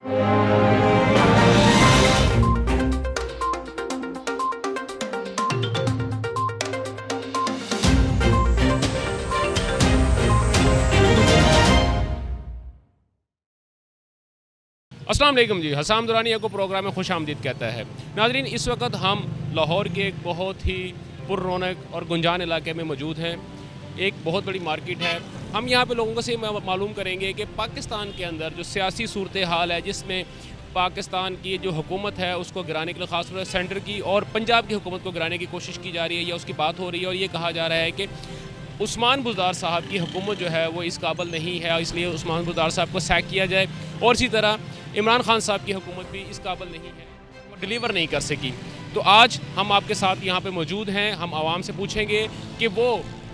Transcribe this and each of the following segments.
अस्सलाम वालेकुम जी, हसाम दुरानी को प्रोग्राम में खुश आमदीद कहता है। नाज़रीन, इस वक्त हम लाहौर के एक बहुत ही पुररौनक और गुंजान इलाके में मौजूद हैं। एक बहुत बड़ी मार्केट है। हम यहाँ पे लोगों से मालूम करेंगे कि पाकिस्तान के अंदर जो सियासी सूरत हाल है, जिसमें पाकिस्तान की जो हुकूमत है उसको गिराने के लिए ख़ास तौर पर सेंटर की और पंजाब की हुकूमत को गिराने की कोशिश की जा रही है या उसकी बात हो रही है, और ये कहा जा रहा है कि उस्मान बुज़दार साहब की हुकूमत जो है वो इस काबिल नहीं है, इसलिए उस्मान बुज़दार साहब को सैक किया जाए। और इसी तरह इमरान खान साहब की हुकूमत भी इस काबिल नहीं है, वो डिलीवर नहीं कर सकी। तो आज हम आपके साथ यहाँ पे मौजूद हैं। हम आवाम से पूछेंगे कि वो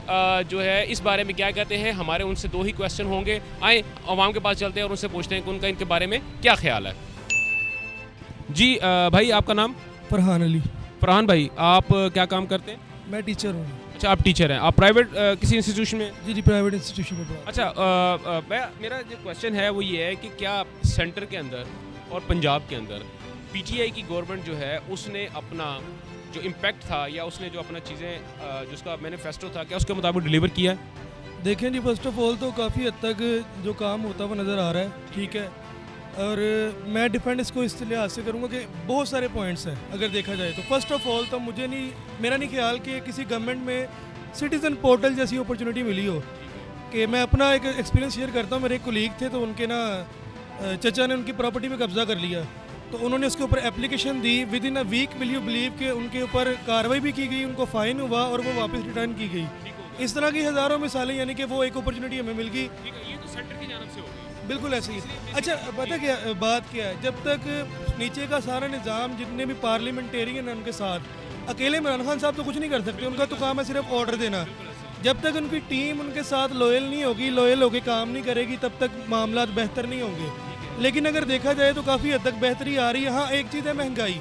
जो है इस बारे में क्या कहते हैं। हमारे उनसे दो ही क्वेश्चन होंगे। आए आवाम के पास चलते हैं और उनसे पूछते हैं कि उनका इनके बारे में क्या ख्याल है। जी भाई, आपका नाम? फरहान अली। फरहान भाई, आप क्या काम करते हैं? मैं टीचर हूँ। अच्छा, आप टीचर हैं। आप प्राइवेट किसी इंस्टीट्यूशन में? जी, प्राइवेट इंस्टीट्यूशन में पढ़ा। अच्छा, मेरा जो क्वेश्चन है वो ये है कि क्या सेंटर के अंदर और पंजाब के अंदर पीटीआई की गवर्नमेंट जो है उसने अपना जो इम्पैक्ट था या उसने जो अपना चीज़ें जिसका मैनिफेस्टो था, क्या उसके मुताबिक डिलीवर किया है? देखें जी, फर्स्ट ऑफ ऑल तो काफ़ी हद तक जो काम होता हुआ नज़र आ रहा है, ठीक है। और मैं डिफेंड इसको इस लिहाज से करूँगा कि बहुत सारे पॉइंट्स हैं अगर देखा जाए तो। फर्स्ट ऑफ ऑल तो मेरा नहीं ख्याल कि किसी गवर्नमेंट में सिटीज़न पोर्टल जैसी अपॉर्चुनिटी मिली हो। कि मैं अपना एक एक्सपीरियंस शेयर करता हूँ। मेरे एक कोलीग थे, तो उनके ना चचा ने उनकी प्रॉपर्टी में कब्ज़ा कर लिया, तो उन्होंने उसके ऊपर एप्लीकेशन दी। Within a week will you believe कि उनके ऊपर कार्रवाई भी की गई, उनको फ़ाइन हुआ और वो वापस रिटर्न की गई। इस तरह की हज़ारों मिसालें, यानी कि वो एक अपॉर्चुनिटी हमें मिल गई। ये तो सेंटर की जानब से हो गई। बिल्कुल ऐसे ही। अच्छा, पता क्या बात क्या है, जब तक नीचे का सारा निज़ाम, जितने भी पार्लियामेंटेरियन हैं उनके साथ, अकेले इमरान खान साहब तो कुछ नहीं कर सकते। उनका तो काम है सिर्फ ऑर्डर देना। जब तक उनकी टीम उनके साथ लॉयल नहीं होगी, लॉयल होकर काम नहीं करेगी, तब तक मामला बेहतर नहीं होंगे। लेकिन अगर देखा जाए तो काफ़ी हद तक बेहतरी आ रही है। हाँ, एक चीज़ है महंगाई।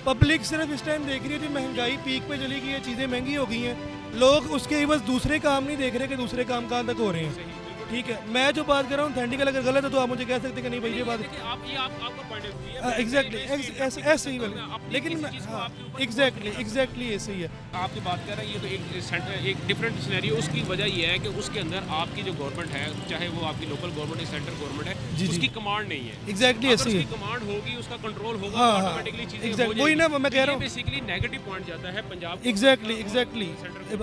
पब्लिक सिर्फ इस टाइम देख रही है कि महंगाई पीक पे चली गई है, चीज़ें महंगी हो गई हैं। लोग उसके बस दूसरे काम नहीं देख रहे कि दूसरे काम कहाँ तक हो रहे हैं। ठीक है, मैं जो बात कर रहा हूँ ऑथेंटिकल अगर गलत है तो आप मुझे कह सकते हैं कि नहीं भाई ये बात एग्जैक्टली ऐसे ही। लेकिन एग्जैक्टली ऐसे ही है। आपकी बात कर रहे हैं, ये तो एक डिफरेंट सिनेरियो। उसकी वजह ये है कि उसके अंदर आपकी जो गवर्नमेंट है, चाहे वो आपकी लोकल गवर्नमेंट है, सेंट्रल गवर्नमेंट है, उसकी कमांड नहीं है। एग्जैक्टली ऐसे ही कमांड होगी, उसका कंट्रोल होगा, ऑटोमेटिकली चीजें हो जाएंगी। वही ना मैं कह रहा हूँ, बेसिकली नेगेटिव पॉइंट जाता है पंजाब। एग्जैक्टली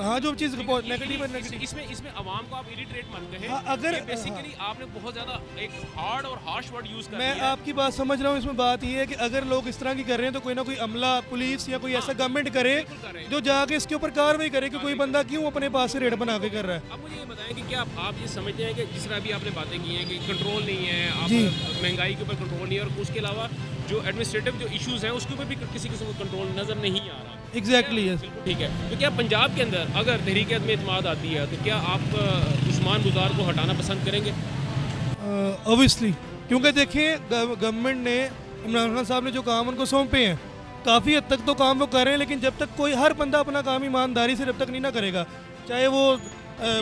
हाँ, जो चीज़ नेगेटिव है इसमें आवाम को आप इरिटेट मानते हैं। अगर बेसिकली आपने बहुत ज्यादा एक हार्ड और हार्श वर्ड यूज कर मैं आपकी बात समझ रहा हूँ। इसमें बात ये है कि अगर लोग इस तरह की कर रहे हैं तो कोई ना कोई अमला, पुलिस या कोई ऐसा गवर्नमेंट करे जो जाके इसके ऊपर कार्रवाई करे कि कोई बंदा क्यों अपने पास से रेट बना के कर रहा है। अब मुझे ये बताएं कि क्या आप ये समझते हैं कि जिस तरह अभी आपने बातें की हैं कि कंट्रोल नहीं है, आप महंगाई के ऊपर कंट्रोल नहीं है, और उसके अलावा जो एडमिनिस्ट्रेटिव जो इश्यूज हैं उसके ऊपर भी किसी किस्म का कंट्रोल नजर नहीं आ रहा। एग्जैक्टली ठीक है, तो क्या पंजाब के अंदर अगर तहरीक में इत्मीनान आती है तो क्या आप उस्मान बुज़दार को हटाना पसंद करेंगे? ऑब्वियसली, क्योंकि देखिए गवर्नमेंट ने इमरान खान साहब ने जो काम उनको सौंपे हैं, काफ़ी हद तक तो काम वो कर रहे हैं। लेकिन जब तक कोई हर बंदा अपना काम ईमानदारी से जब तक नहीं ना करेगा, चाहे वो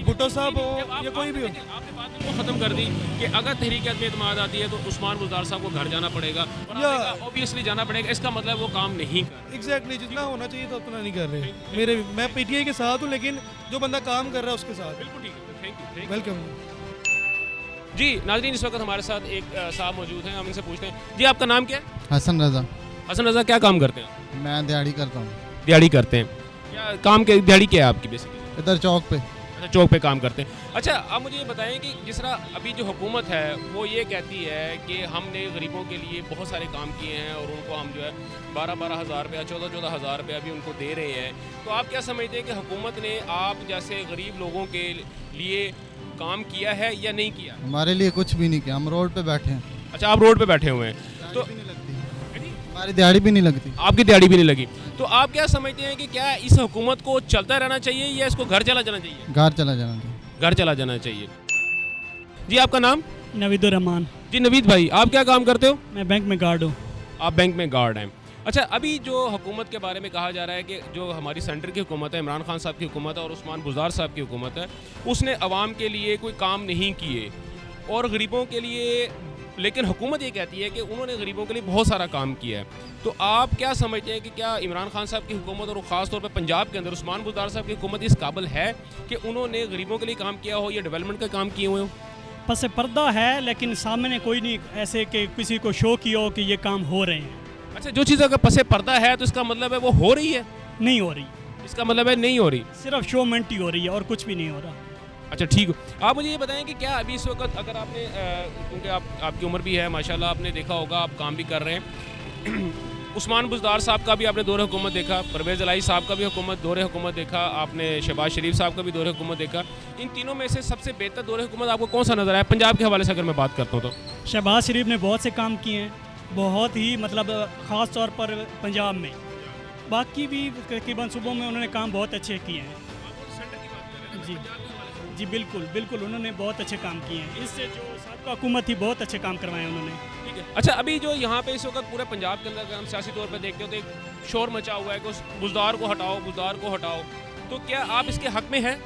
भुट्टो साहब हो या कोई भी हो। आपने बात को ख़त्म कर दी कि अगर तहरीक में इत्मीनान आती है तो उस्मान बुज़दार साहब को घर जाना पड़ेगा, या ऑब्वियसली जाना पड़ेगा। इसका मतलब वो काम नहीं कर। एग्जैक्टली, जितना होना चाहिए तो उतना नहीं कर रहे। मैं पीटीआई के साथ हूँ, लेकिन जो बंदा काम कर रहा है उसके साथ। बिल्कुल ठीक है, थैंक यू, वेलकम। जी नाज़रीन, इस वक्त हमारे साथ एक साहब मौजूद हैं। हम इनसे पूछते हैं, जी आपका नाम क्या है? हसन रज़ा। हसन रज़ा, क्या काम करते हैं? मैं दिहाड़ी करता हूँ। दिहाड़ी करते हैं? क्या काम के दिहाड़ी क्या है आपकी बेसिकली? इधर चौक पे। अच्छा, चौक पे काम करते हैं। अच्छा, अब मुझे ये बताएं कि जिस तरह अभी जो हुकूमत है वो ये कहती है कि हमने गरीबों के लिए बहुत सारे काम किए हैं और उनको हम जो है 12-12 हज़ार रुपया, 14-14 हज़ार रुपया भी उनको दे रहे हैं। तो आप क्या समझते हैं कि हुकूमत ने आप जैसे गरीब लोगों के लिए काम किया है या नहीं किया? हमारे लिए कुछ भी नहीं किया, हम रोड पे बैठे हैं। अच्छा, आप रोड पे बैठे हुए हैं, तो हमारी दिहाड़ी भी नहीं लगती। आपकी दिहाड़ी भी नहीं लगी। तो आप क्या समझते हैं कि क्या इस हुकूमत को चलता रहना चाहिए या इसको घर चला जाना चाहिए? घर चला जाना चाहिए। घर चला जाना चाहिए। जी आपका नाम? नवीद रहमान। जी नवीद भाई, आप क्या काम करते हो? मैं बैंक में गार्ड हूँ। आप बैंक में गार्ड हैं। अच्छा, अभी जो हुकूमत के बारे में कहा जा रहा है कि जो हमारी सेंटर की हुकूमत है, इमरान खान साहब की हुकूमत है और उस्मान बुज़दार साहब की हुकूमत है, उसने अवाम के लिए कोई काम नहीं किए और गरीबों के लिए लेकिन हुकूमत ये कहती है कि उन्होंने गरीबों के लिए बहुत सारा काम किया है। तो आप क्या समझते हैं कि क्या इमरान खान साहब की हुकूमत और ख़ास तौर पे पंजाब के अंदर उस्मान बुज़दार साहब की हुकूमत इस काबिल है कि उन्होंने गरीबों के लिए काम किया हो या डेवलपमेंट का काम किए हुए हो? पस पर्दा है, लेकिन सामने कोई नहीं ऐसे कि किसी को शो किया हो कि ये काम हो रहे हैं। अच्छा, जो चीज़ अगर पसे पर्दा है तो इसका मतलब है वो हो रही है, नहीं हो रही, इसका मतलब है नहीं हो रही। सिर्फ शोमेंट ही हो रही है और कुछ भी नहीं हो रहा। अच्छा ठीक हो। आप मुझे ये बताएं कि क्या अभी इस वक्त अगर आपने क्योंकि आपकी उम्र भी है माशाल्लाह, आपने देखा होगा, आप काम भी कर रहे हैं उस्मान बुज़दार साहब का भी आपने दौरे हुकूमत देखा, परवेज़ इलाही साहब का भी दौरे हुकूमत देखा, आपने शहबाज शरीफ साहब का भी दौरे हुकूमत देखा। इन तीनों में से सबसे बेहतर दौरे हुकूमत आपको कौन सा नज़र आया पंजाब के हवाले से अगर मैं बात करता हूँ तो? शहबाज शरीफ ने बहुत से काम किए हैं, बहुत ही मतलब ख़ास तौर पर पंजाब में। बाकी भी तकरीबन सूबों में उन्होंने काम बहुत अच्छे किए हैं। जी जी, बिल्कुल बिल्कुल, उन्होंने बहुत अच्छे काम किए हैं। इससे जो साबिक़ा हुकूमत थी बहुत अच्छे काम करवाए उन्होंने। ठीक है। अच्छा, अभी जो यहाँ पे इस वक्त पूरे पंजाब के अंदर अगर हम सियासी तौर पे देखते हो तो एक शोर मचा हुआ है कि उस बुज़दार को हटाओ, बुज़दार को हटाओ, तो क्या आप इसके हक में हैं?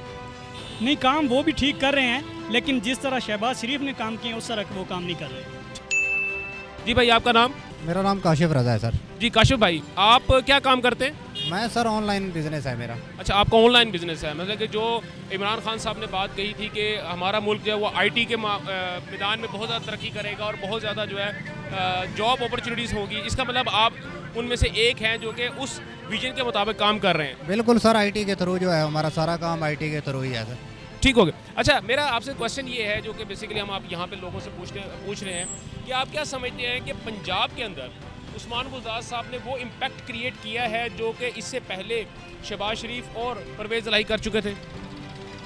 नहीं, काम वो भी ठीक कर रहे हैं, लेकिन जिस तरह शहबाज शरीफ ने काम किए उस तरह वो काम नहीं कर रहे। जी भाई, आपका नाम? मेरा नाम काशिफ रज़ा है सर। जी काशिफ भाई, आप क्या काम करते हैं? मैं सर ऑनलाइन बिजनेस है मेरा। अच्छा, आपका ऑनलाइन बिजनेस है। मतलब कि जो इमरान खान साहब ने बात कही थी कि हमारा मुल्क जो है वो आईटी के मैदान में बहुत ज़्यादा तरक्की करेगा और बहुत ज़्यादा जो है जॉब अपॉर्चुनिटीज़ होगी, इसका मतलब आप उनमें से एक हैं जो कि उस विजन के मुताबिक काम कर रहे हैं। बिल्कुल सर, आईटी के थ्रू जो है हमारा सारा काम आईटी के थ्रू ही है सर। ठीक हो गया। अच्छा, मेरा आपसे क्वेश्चन ये है जो कि बेसिकली हम आप यहाँ पे लोगों से पूछ रहे हैं कि आप क्या समझते हैं कि पंजाब के अंदर उस्मान बुज़दार साहब ने वो इम्पैक्ट क्रिएट किया है जो कि इससे पहले शहबाज शरीफ और परवेज़ इलाही कर चुके थे?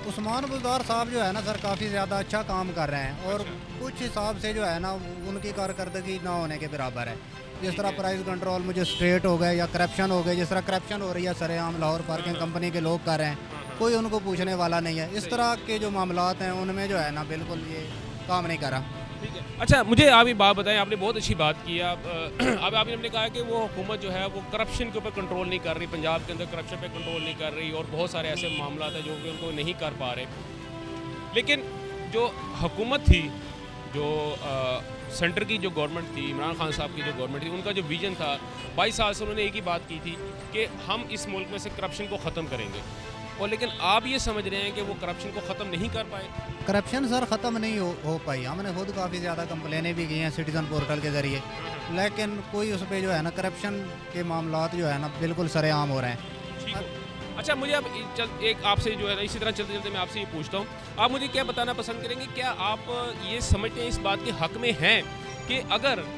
उस्मान बुज़दार साहब जो है ना सर, काफ़ी ज़्यादा अच्छा काम कर रहे हैं और कुछ हिसाब से जो है ना उनकी कारकर्दगी ना होने के बराबर है। जिस तरह प्राइस कंट्रोल मजिस्ट्रेट हो गए या करप्शन हो गए, जिस तरह करप्शन हो रही है सरेआम लाहौर पार्किंग कंपनी के लोग कर रहे हैं, कोई उनको पूछने वाला नहीं है। इस तरह के जो मामलात हैं उनमें जो है ना बिल्कुल ये काम नहीं करा। ठीक है। अच्छा, मुझे आप ये बात बताएं, आपने बहुत अच्छी बात की। अब आपने कहा कि वो हुकूमत जो है वो करप्शन के ऊपर कंट्रोल नहीं कर रही, पंजाब के अंदर करप्शन पे कंट्रोल नहीं कर रही और बहुत सारे ऐसे मामला हैं जो कि उनको नहीं कर पा रहे। लेकिन जो हुकूमत थी, जो सेंटर की जो गवर्नमेंट थी, इमरान खान साहब की जो गवर्नमेंट थी, उनका जो विजन था 22 साल से उन्होंने एक ही बात की थी कि हम इस मुल्क में से करप्शन को ख़त्म करेंगे। और लेकिन आप ये समझ रहे हैं कि वो करप्शन को ख़त्म नहीं कर पाए? करप्शन सर ख़त्म नहीं हो पाई। हमने खुद काफ़ी ज़्यादा कंप्लेनें भी की हैं सिटीज़न पोर्टल के ज़रिए, लेकिन कोई उस पर जो है ना करप्शन के मामलात जो है ना बिल्कुल सरेआम हो रहे हैं। ठीक है। अच्छा, मुझे अब एक आपसे जो है ना इसी तरह चलते चलते मैं आपसे ये पूछता हूँ, आप मुझे क्या बताना पसंद करेंगे, क्या आप ये समझते हैं, इस बात के हक़ में हैं कि अगर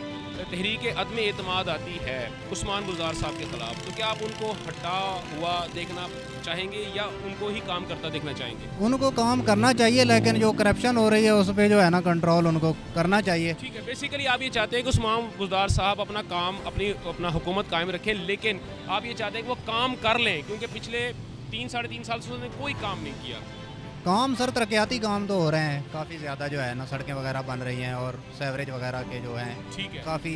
तहरीक अदम एतमाद आती है उस्मान बुज़दार साहब के ख़िलाफ़, तो क्या आप उनको हटा हुआ देखना चाहेंगे या उनको ही काम करता देखना चाहेंगे? उनको काम करना चाहिए, लेकिन जो करप्शन हो रही है उस पर जो है ना कंट्रोल उनको करना चाहिए। ठीक है। बेसिकली आप ये चाहते हैं कि उस्मान बुज़दार साहब अपना काम अपना हुकूमत कायम रखें, लेकिन आप ये चाहते हैं कि वो काम कर लें, क्योंकि पिछले 3-3.5 साल से उन्होंने कोई काम नहीं किया। काम सर तरक्याती काम तो हो रहे हैं काफ़ी ज़्यादा, जो है ना सड़कें वगैरह बन रही हैं और सेवरेज वगैरह के जो हैं ठीक है, काफ़ी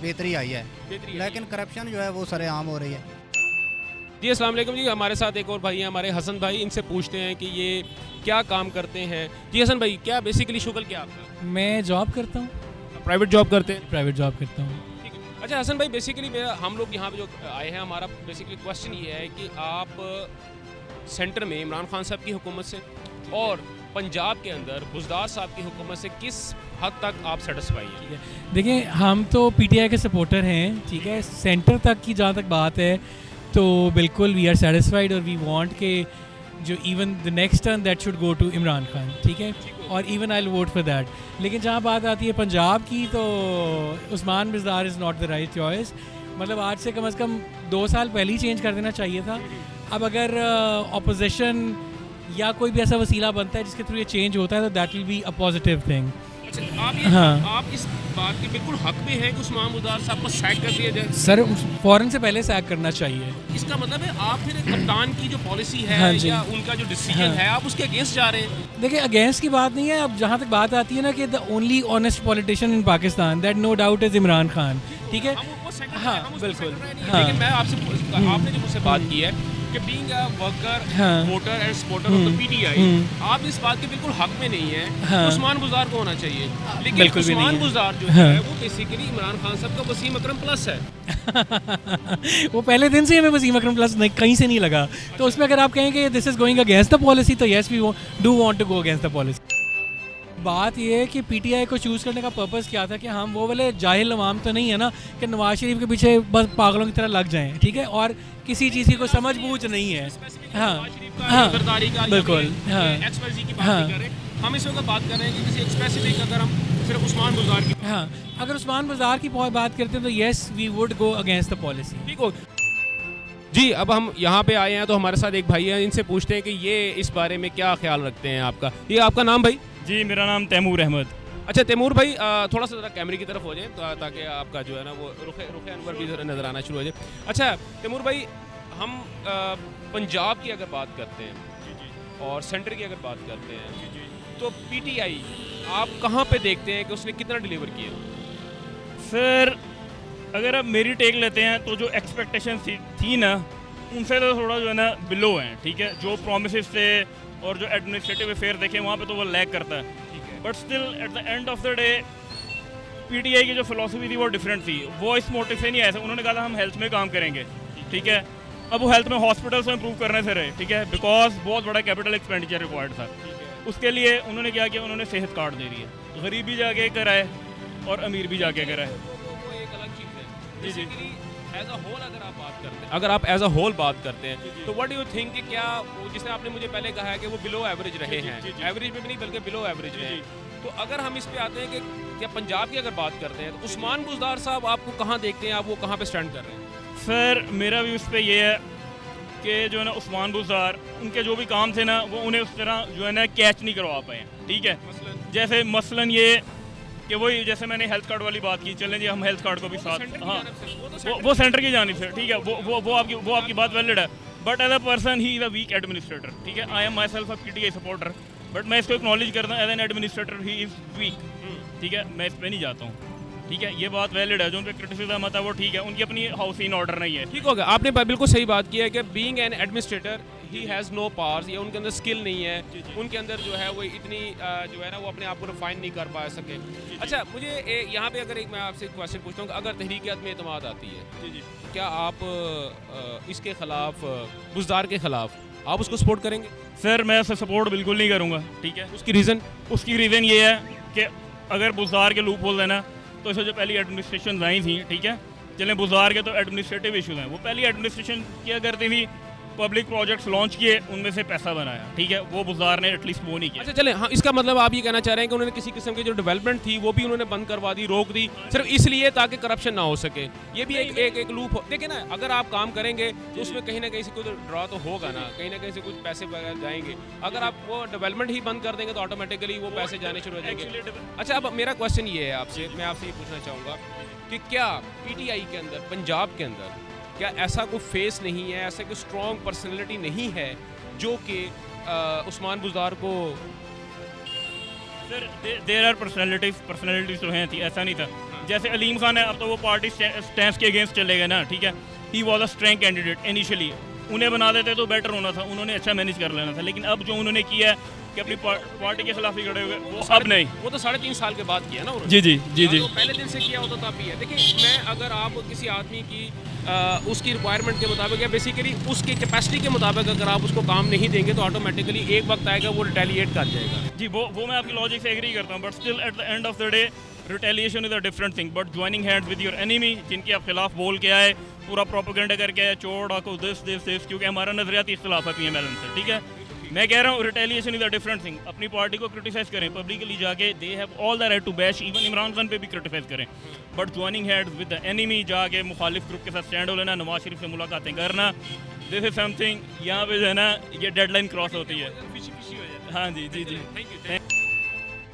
बेहतरी आई है, लेकिन करप्शन जो है वो सरेआम हो रही है। जी अस्सलाम वालेकुम जी, हमारे साथ एक और भाई हैं हमारे हसन भाई, इनसे पूछते हैं कि ये क्या काम करते हैं। जी हसन भाई, क्या बेसिकली शुगल क्या आपका? मैं जॉब करता हूँ, प्राइवेट जॉब करते हैं? प्राइवेट जॉब करता हूँ। ठीक है। अच्छा हसन भाई, बेसिकली हम लोग यहाँ पे जो आए हैं, हमारा बेसिकली क्वेश्चन ये है कि आप सेंटर में इमरान खान साहब की हुकूमत से और पंजाब के अंदर बुज़दार साहब की हुकूमत से किस हद तक आप सेटिस्फाई हैं? देखिए, हम तो पीटीआई के सपोर्टर हैं, ठीक है। सेंटर तक की जहाँ तक बात है तो बिल्कुल वी आर सेटिस्फाइड और वी वांट के जो even the next turn that should go to Imran Khan, ठीक है, और even I will vote for that. लेकिन जहाँ बात आती है पंजाब की तो Usman Buzdar is not the right choice. मतलब आज से कम 2 साल पहले ही चेंज कर देना चाहिए था। अब अगर अपोजिशन या कोई भी ऐसा वसीला बनता है जिसके थ्रू ये चेंज होता है तो that will be a positive thing. अच्छा, आप इस बात के बिल्कुल हक में हैं कि उस्मान बुज़दार साहब को सैक कर दिया जाए? सर, फ़ौरन से पहले सैक करना चाहिए। इसका मतलब है आप फिर कप्तान की जो पॉलिसी है हाँ जी, या उनका जो डिसीजन है आप उसके अगेंस्ट जा रहे हैं? देखिए, अगेंस्ट की बात नहीं है। अब जहाँ तक बात आती है ना कि the only honest politician in Pakistan that no doubt is Imran Khan, ठीक है। हम वो सेकंड हाँ, हम उसको बिल्कुल, सेकंड रहे नहीं। हाँ। लेकिन मैं आपसे आपने जो मुझसे बात की है कि बीइंग अ वर्कर, हाँ। Voter and supporter of the PTI, आप इस बात के बिल्कुल हक में नहीं है हाँ। उस्मान बुज़दार को होना चाहिए, लेकिन बिल्कुल भी नहीं उस्मान है। बुज़दार जो हाँ। है वो बेसिकली इमरान खान साहब का वसीम अकरम प्लस है। वो पहले दिन से ही हमें वसीम अकरम प्लस कहीं से नहीं लगा, तो उसमें अगर आप कहें कि this is going against the policy, तो yes we do want to go against the policy. बात ये है कि पीटीआई को चूज़ करने का पर्पस क्या था कि हम वो वाले जाहिल अवाम तो नहीं है ना कि नवाज शरीफ के पीछे बस पागलों की तरह लग जाएं, ठीक है, और किसी चीज़ की कोई समझ बूझ नहीं है। हाँ हाँ बिल्कुल, हाँ हाँ हम इस वक्त बात कर रहे हैं कि किसी एक स्पेसिफिक, अगर हम सिर्फ उस्मान बुज़दार की हाँ, अगर उस्मान बुज़दार की बात करते हैं तो yes we would go against the policy. ठीक हो जी। अब हम यहाँ पे आए हैं तो हमारे साथ एक भाई है, इनसे पूछते हैं कि ये इस बारे में क्या ख्याल रखते हैं आपका। ये आपका नाम भाई? जी, मेरा नाम तैमूर अहमद। अच्छा तैमूर भाई, थोड़ा सा ज़रा कैमरे की तरफ हो जाए तो ताकि आपका जो है ना वो रुखे अनवर भी नज़र आना शुरू हो जाए। अच्छा तैमूर भाई, हम पंजाब की अगर बात करते हैं और सेंटर की अगर बात करते हैं तो पीटीआई आप कहाँ पे देखते हैं कि उसने कितना डिलीवर किया? सर, अगर आप मेरी टेक लेते हैं तो जो एक्सपेक्टेशन थी ना, उनसे तो थोड़ा जो है ना बिलो हैं, ठीक है। जो प्रोमिस थे और जो एडमिनिस्ट्रेटिव अफेयर देखे वहाँ पे तो वो लैग करता है, but still at the end of the day PTI की जो फिलॉसफी थी वो डिफरेंट थी। वो इस मोटिव से नहीं आया था, उन्होंने कहा था हम हेल्थ में काम करेंगे, ठीक है। अब वो हेल्थ में हॉस्पिटल्स को इम्प्रूव करने से रहे, ठीक है, बिकॉज बहुत बड़ा कैपिटल एक्सपेंडिचर रिक्वायर्ड था। उसके लिए उन्होंने क्या किया, उन्होंने सेहत कार्ड दे दिए, गरीब भी जाके कराए और अमीर भी जाके कराए। वो एक अलग चीज़ है। जी, जी। बेसिकली एज अ होल अगर आप बात करते हैं, अगर आप एज अ होल बात करते हैं तो व्हाट डू यू थिंक कि क्या जिसने आपने मुझे पहले कहा है कि वो बिलो एवरेज रहे हैं, एवरेज में भी नहीं बल्कि बिलो एवरेज रहे हैं, तो अगर हम इस पे आते हैं कि क्या पंजाब की अगर बात करते हैं तो उस्मान बुज़दार साहब आपको कहाँ देखते हैं, आप वो कहाँ पे स्टैंड कर रहे हैं? सर, मेरा भी उस पर ये है कि जो है ना उस्मान बुज़दार, उनके जो भी काम थे ना वो उन्हें उस तरह जो है ना कैच नहीं करवा पाए, ठीक है। जैसे मसलन ये कि वही जैसे मैंने हेल्थ कार्ड वाली बात की, चलें जी हम हेल्थ कार्ड को भी साथ, हाँ वो सेंटर की जानिब से, ठीक है, वो आपकी बात वैलिड है, but as a person he is a weak administrator, ठीक है। I am myself a PTI supporter, but मैं इसको एक्नॉलेज करता हूँ as an administrator he is weak, ठीक है। मैं इस पर नहीं जाता हूँ, ठीक है, ये बात वैलिड है। जो उन पर क्रिटिसिज्म आता है वो ठीक है, उनकी अपनी हाउस इन ऑर्डर नहीं है। ठीक हो गया, आपने बिल्कुल सही बात की है कि being an administrator he has no powers, या उनके अंदर स्किल नहीं है, उनके अंदर जो है वो इतनी जो है ना वो अपने आप को रिफाइन नहीं कर पा सके। अच्छा मुझे यहाँ पे अगर एक मैं आपसे क्वेश्चन पूछता हूँ, अगर तहरीक में एतमाद आती है, क्या आप इसके ख़िलाफ़, बुज़दार के ख़िलाफ़ आप उसको सपोर्ट करेंगे? सर, मैं उससे सपोर्ट बिल्कुल नहीं करूँगा, ठीक है। उसकी रीज़न? उसकी रीज़न ये है कि अगर बुज़दार के लूप होल है ना, तो इससे जो पहली एडमिनिस्ट्रेशन आई थी, ठीक है, चलें बुज़दार के तो एडमिनिस्ट्रेटिव इशूज़ हैं, वो पहली एडमिनिस्ट्रेशन क्या करती थी, पब्लिक प्रोजेक्ट्स लॉन्च किए, उनमें से पैसा बनाया, ठीक है, वो बुज़दार ने एटलीस्ट वो नहीं किया। अच्छा चलें, हाँ, इसका मतलब आप ये कहना चाह रहे हैं कि उन्होंने किसी किस्म की जो डेवलपमेंट थी वो भी उन्होंने बंद करवा दी, रोक दी, सिर्फ इसलिए ताकि करप्शन ना हो सके। ये भी एक लूप हो। देखिए ना, अगर आप काम करेंगे तो उसमें कहीं ना कहीं से कोई ड्रा तो होगा ना कहीं से कुछ पैसे वगैरह जाएंगे। अगर आप वो डेवलपमेंट ही बंद कर देंगे तो ऑटोमेटिकली वो पैसे जाने शुरू हो जाएंगे। अच्छा, अब मेरा क्वेश्चन ये है आपसे, मैं आपसे ये पूछना चाहूँगा कि क्या पीटीआई के अंदर, पंजाब के अंदर, क्या ऐसा कोई फेस नहीं है, ऐसा कोई स्ट्रॉन्ग पर्सनैलिटी नहीं है जो कि उस्मान बुज़दार को? सर, देयर आर पर्सनैलिटीज तो हैं थी, ऐसा नहीं था। जैसे अलीम खान है, अब तो वो पार्टी स्टैंड के अगेंस्ट चले गए ना, ठीक है। He was a strong candidate initially, उन्हें बना देते तो बेटर होना था, उन्होंने अच्छा मैनेज कर लेना था, लेकिन अब जो उन्होंने किया है कि अपनी पार्टी के खिलाफ ही खड़े हुए, वो अब नहीं। वो तो 3.5 साल के बाद किया ना उन्होंने। जी जी जी जी। तो पहले दिन से किया होता तब भी है। देखिए, मैं अगर आप किसी आदमी की उसकी रिक्वायरमेंट के मुताबिक या बेसिकली उसकी कैपेसिटी के मुताबिक अगर आप उसको काम नहीं देंगे तो ऑटोमेटिकली एक वक्त आएगा वो रिटेलिएट कर जाएगा। जी, वो मैं आपकी लॉजिक से एग्री करता हूँ, but still at the end of the day retaliation is a different thing, but joining hands with your enemy, जिनके आप खिलाफ बोल के आए, पूरा प्रोपेगेंडा करके आए, चोर डाको दिस, क्योंकि हमारा नजरियाती इख्तिलाफ है पीएमएल से, ठीक है। मैं कह रहा हूँ retaliation is a different thing. अपनी पार्टी को क्रिटिसाइज करें पब्लिकली जाके, they have all the right to bash, even Imran Khan पे भी क्रिटिसाइज करें, but joining heads with the enemy, जाके मुखालिफ ग्रुप के साथ स्टैंड हो लेना, नवाज शरीफ से मुलाकातें करना, दिस इज समथिंग, यहाँ पे जो है ना ये डेडलाइन क्रॉस होती है। हाँ जी जी जी।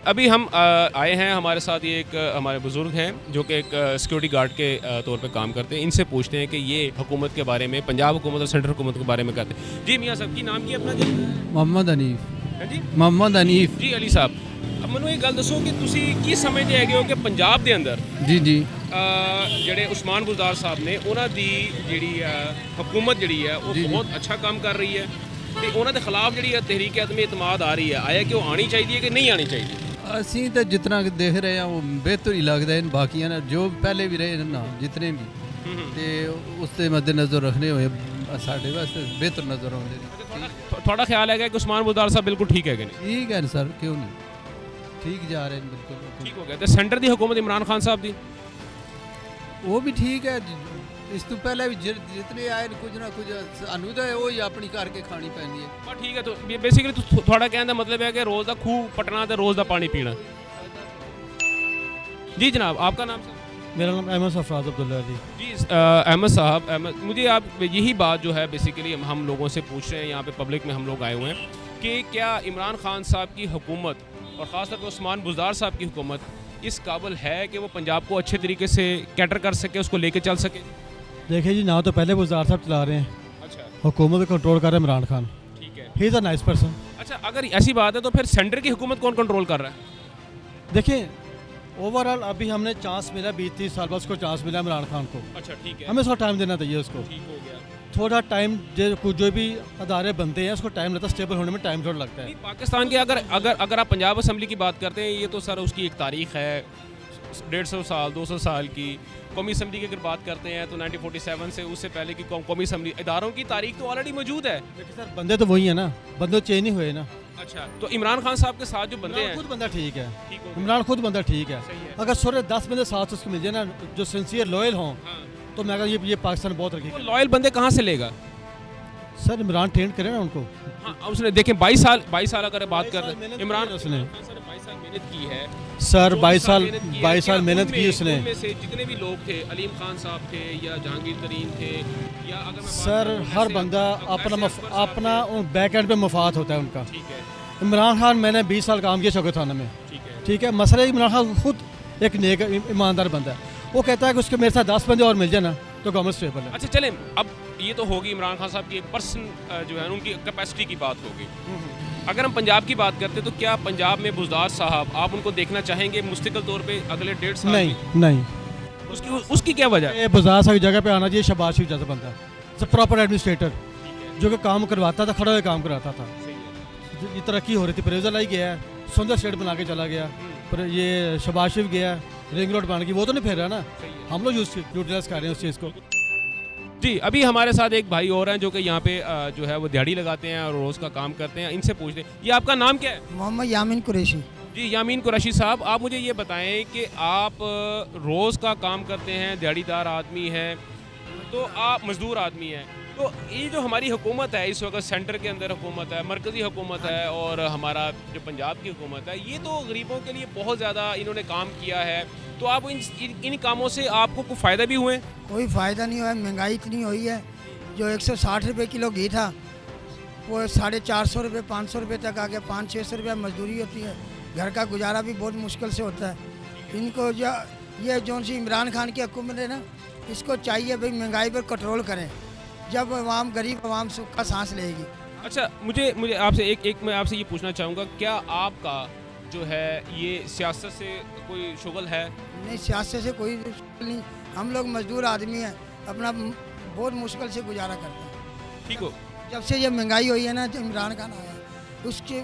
अभी हम आए हैं, हमारे साथ ये एक हमारे बुज़ुर्ग हैं जो कि एक सिक्योरिटी गार्ड के तौर पे काम करते हैं। इनसे पूछते हैं कि ये हुकूमत के बारे में, पंजाब हुकूमत और सेंट्रल हुकूमत के बारे में कहते हैं। जी मियाँ साहब, की नाम की अपना जी? मोहम्मद हनीफ। है जी, मोहम्मद हनीफ जी। अली साहब, अब मैनू एक गल दसो कि तुसी की समझते हैगे हो कि पंजाब के अंदर जी जी ਜਿਹੜੇ ਉਸਮਾਨ ਬੁਜ਼ਦਾਰ ਸਾਹਿਬ ਨੇ ਉਹਨਾਂ ਦੀ ਜਿਹੜੀ ਹਕੂਮਤ ਜਿਹੜੀ ਹੈ ਉਹ ਬਹੁਤ ਅੱਛਾ ਕੰਮ ਕਰ ਰਹੀ ਹੈ ਤੇ ਉਹਨਾਂ ਦੇ ਖਿਲਾਫ ਜਿਹੜੀ ਤਹਿਰੀਕ ਆਦਮ ਇਤਮਾਦ ਆ ਰਹੀ ਹੈ ਆਇਆ ਕਿ ਉਹ ਆਣੀ ਚਾਹੀਦੀ ਹੈ ਕਿ ਨਹੀਂ ਆਣੀ ਚਾਹੀਦੀ ਅਸੀਂ ਤਾਂ ਜਿਤਨਾ ਦੇਖ ਰਹੇ ਹਾਂ ਉਹ ਬਿਹਤਰ ਹੀ ਲੱਗਦਾ ਇਹਨਾਂ ਬਾਕੀਆਂ ਨਾਲ ਜੋ ਪਹਿਲੇ ਵੀ ਰਹੇ ਨਾ ਜਿਤਨੇ ਵੀ ਤੇ ਉਸ ਤੇ ਮੱਦੇਨਜ਼ਰ ਰੱਖਣੇ ਹੋਏ ਸਾਡੇ ਵਾਸਤੇ ਬਿਹਤਰ ਨਜ਼ਰ ਆਉਂਦੇ ਨੇ ਤੁਹਾਡਾ ਖਿਆਲ ਹੈਗਾ ਕਿ ਉਸਮਾਨ ਬੁਜ਼ਦਾਰ ਸਾਹਿਬ ਬਿਲਕੁਲ ਠੀਕ ਹੈਗੇ ਨੇ ਠੀਕ ਹੈ ਸਰ ਕਿਉਂ ਨਹੀਂ ਠੀਕ ਜਾ ਰਹੇ ਨੇ ਬਿਲकुल ਠੀਕ ਹੋ ਗਿਆ ਤੇ ਸੈਂਟਰ ਦੀ ਹਕੂਮਤ ਇਮਰਾਨ ਖਾਨ ਸਾਹਿਬ ਦੀ ਉਹ ਵੀ ਠੀਕ ਹੈ ਇਸ ਤੋਂ ਪਹਿਲਾਂ ਵੀ ਜਿਤਨੇ ਆਏ ਨੇ ਕੁਝ ਨਾ ਕੁਝ ਸਾਨੂੰ ਤਾਂ ਉਹ ਹੀ ਆਪਣੀ ਕਰਕੇ ਖਾਣੀ ਪੈਂਦੀ ਹੈ ਬਸ ਠੀਕ ਹੈ ਤਾਂ ਬੇਸਿਕਲੀ ਤੁਹਾਡਾ ਕਹਿਣ ਦਾ ਮਤਲਬ ਹੈ ਕਿ रोज़ का खूह पटना तो रोज़ का पानी पीना जी जनाब आपका नाम सर मेरा नाम अहमद सफराज अब्दुल्ला जी जी अहमद साहब मुझे आप यही बात जो है बेसिकली हम लोगों से पूछ रहे हैं यहाँ पे पब्लिक में हम लोग आए हुए हैं कि क्या इमरान खान साहब की हुकूमत और ख़ासतौर पर उस्मान बुज़दार साहब की हुकूमत इस काबिल है कि वो पंजाब को अच्छे तरीके से कैटर कर सके उसको लेके चल सके देखिए जी ना तो पहले बुज़दार साहब चला रहे हैं अच्छा हुकूमत को कंट्रोल कर रहे हैं इमरान खान ठीक है ही इज़ अ नाइस पर्सन अच्छा अगर ऐसी बात है तो फिर सेंटर की हुकूमत कौन कंट्रोल कर रहा है देखिए ओवरऑल अभी हमने चांस मिला 20-30 साल बाद उसको चांस मिला इमरान खान को अच्छा ठीक है हमें उसको टाइम देना चाहिए उसको ठीक हो गया थोड़ा टाइम जो भी अदारे बनते हैं उसको टाइम लगता है स्टेबल होने में टाइम थोड़ा लगता है नहीं, पाकिस्तान के अगर आप पंजाब असम्बली की बात करते हैं ये तो सर उसकी एक तारीख है 150 साल 200 साल की कौमी असम्बली की अगर बात करते हैं तो 1947 से उससे पहले की कौमी असम्बली इदारों की तारीख तो ऑलरेडी मौजूद है देखिए सर बंदे तो वही है ना बंदे तो चेंज नहीं हुए ना अच्छा तो इमरान खान साहब के साथ जो बंदे हैं खुद बंदा ठीक है ठीक हो गया। इमरान खुद बंदा ठीक है सही है। अगर सोरे 10 बंदे साथ उसको मिल जाए ना जो सिंसियर लॉयल हों हाँ। तो मैं कहता ये पाकिस्तान बहुत वो रखी लॉयल बंदे कहाँ से लेगा सर इमरान ट्रेन करे ना उनको हाँ उसने देखें 22 साल अगर बात कर रहे हैं इमरान की उसने। खान साहब ने 22 साल मेहनत की है सर 22 साल मेहनत की है। 22 साल क्या मेहनत की उनमें- उसने उनमें से जितने भी लोग थे अलीम खान साहब थे या जहांगीर तरीन थे या अगर मैं बात सर करूं हर ऐसे बंदा अकबर अपना साहब थे, अपना बैक एंड पे मफाद होता है उनका ठीक है इमरान खान मैंने 20 साल काम किया शौकत थाना में ठीक है ठीक है मसला इमरान खान खुद एक नेक ईमानदार बंदा है वो कहता है कि उसके मेरे साथ 10 बंदे और मिल जाए ना तो गवर्नमेंट स्टेबल है अच्छा चलें अब ये तो होगी इमरान खान साहब की एक पर्सन जो है उनकी कैपेसिटी की बात होगी अगर हम पंजाब की बात करते तो क्या पंजाब में बुज़दार साहब आप उनको देखना चाहेंगे मुस्तकिल तौर पे अगले 1.5 साल नहीं में? नहीं उसकी क्या वजह है ये बाजार साहब की जगह पे आना चाहिए शहबाज शरीफ जैसा बंदा प्रॉपर एडमिनिस्ट्रेटर जो कि काम करवाता था खड़ा हुआ काम करवाता था ये तरक्की हो रही थी प्रेजल आई गया है सुंदर स्टेट बना के चला गया पर ये शहबाज शरीफ गया रिंग रोड बन गई वो तो नहीं फिर रहा ना हम लोग यूटिलाइज कर रहे हैं उस चीज़ को जी अभी हमारे साथ एक भाई और हैं जो कि यहाँ पे जो है वो दिहाड़ी लगाते हैं और रोज़ का काम करते हैं इनसे पूछते हैं ये आपका नाम क्या है मोहम्मद यामीन कुरैशी जी यामीन कुरैशी साहब आप मुझे ये बताएं कि आप रोज़ का काम करते हैं दिहाड़ीदार आदमी हैं तो आप मज़दूर आदमी हैं तो ये जो हमारी हुकूमत है इस वक्त सेंटर के अंदर हुकूमत है मरकज़ी हुकूमत है और हमारा जो पंजाब की हुकूमत है ये तो गरीबों के लिए बहुत ज़्यादा इन्होंने काम किया है तो आप इन कामों से आपको कोई फ़ायदा भी हुए कोई फ़ायदा नहीं हुआ है महंगाई इतनी हुई है जो 160 रुपये किलो घी था वो 450 रुपये 500 रुपये तक आ गया 500-600 रुपये मजदूरी होती है घर का गुजारा भी बहुत मुश्किल से होता है इनको जो ये जौन सी इमरान खान की हुकूमत है ना इसको चाहिए भाई महंगाई पर कंट्रोल करें जब आवाम गरीब आवाम सुख का सांस लेगी अच्छा मुझे आपसे एक मैं आपसे ये पूछना चाहूँगा क्या आपका जो है ये सियासत से कोई शुगल है नहीं सियासत से कोई मुश्किल नहीं हम लोग मजदूर आदमी हैं अपना बहुत मुश्किल से गुजारा करते हैं ठीक हो जब से ये महंगाई हुई है ना जब इमरान खान आया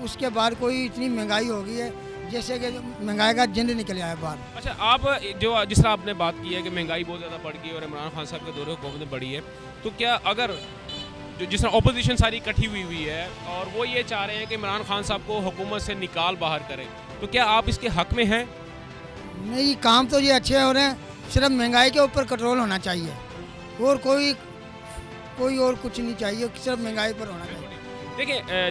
उसके बाद कोई इतनी महंगाई हो गई है जैसे कि महंगाई का जिंद निकल आया बाहर अच्छा आप जो जिस तरह आपने बात की है कि महंगाई बहुत ज़्यादा बढ़ गई और इमरान खान साहब के दौरे हुकूमत में बढ़ी है तो क्या अगर जो जिस तरह अपोजिशन सारी इकट्ठी हुई है और वो ये चाह रहे हैं कि इमरान खान साहब को हुकूमत से निकाल बाहर करें तो क्या आप इसके हक में हैं नहीं काम तो ये अच्छे हो रहे हैं सिर्फ महंगाई के ऊपर कंट्रोल होना चाहिए और कोई और कुछ नहीं चाहिए सिर्फ महंगाई पर होना चाहिए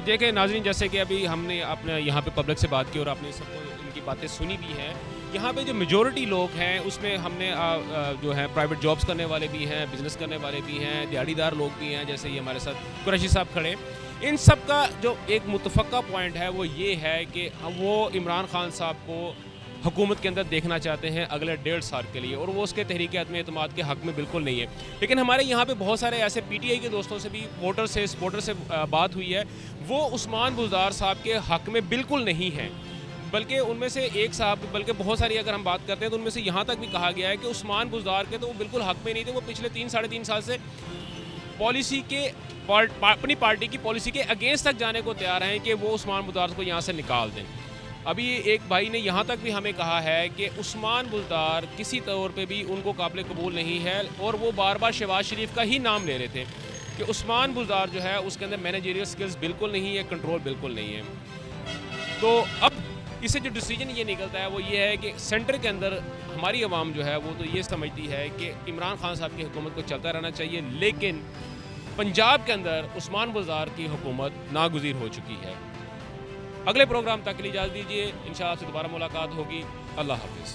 देखिए नाजरीन जैसे कि अभी हमने अपने यहाँ पे पब्लिक से बात की और आपने सबको इनकी बातें सुनी भी हैं यहाँ पे जो मेजॉरिटी लोग हैं उसमें हमने जो है प्राइवेट जॉब्स करने वाले भी हैं बिजनेस करने वाले भी हैं दिहाड़ीदार लोग भी हैं जैसे ये हमारे साथ कुरैशी साहब खड़े इन सब का जो एक मुतफ़क्का पॉइंट है वो ये है कि वो इमरान खान साहब को हुकूमत के अंदर देखना चाहते हैं अगले 1.5 साल के लिए और वो उसके तहरीक आदम एतमाद के हक़ में बिल्कुल नहीं है लेकिन हमारे यहाँ पे बहुत सारे ऐसे PTI के दोस्तों से भी वोटर से बात हुई है वो उस्मान बुज़दार साहब के हक़ में बिल्कुल नहीं है बल्कि उनमें से एक साहब, बल्कि बहुत सारी अगर हम बात करते हैं तो उनमें से यहाँ तक भी कहा गया है कि उस्मान बुज़दार के तो वो बिल्कुल हक में नहीं थे। वो पिछले 3-3.5 साल से पॉलिसी के अपनी पार्टी की पॉलिसी के अगेंस्ट तक जाने को तैयार हैं कि वो उस्मान बुज़दार को यहाँ से निकाल दें। अभी एक भाई ने यहाँ तक भी हमें कहा है कि उस्मान बुज़दार किसी तौर पे भी उनको काबिल कबूल नहीं है, और वो बार बार शहबाज शरीफ का ही नाम ले रहे थे कि उस्मान बुज़दार जो है उसके अंदर मैनेजरियल स्किल्स बिल्कुल नहीं है, कंट्रोल बिल्कुल नहीं है। तो अब इससे जो डिसीजन ये निकलता है वो ये है कि सेंटर के अंदर हमारी आवाम जो है वो तो ये समझती है कि इमरान खान साहब की हुकूमत को चलता रहना चाहिए, लेकिन पंजाब के अंदर उस्मान बुज़दार की हुकूमत नागुज़ीर हो चुकी है। अगले प्रोग्राम तक के लिए इजाज़त दीजिए, इंशाअल्लाह आपसे दोबारा मुलाकात होगी। अल्लाह हाफ़िज़।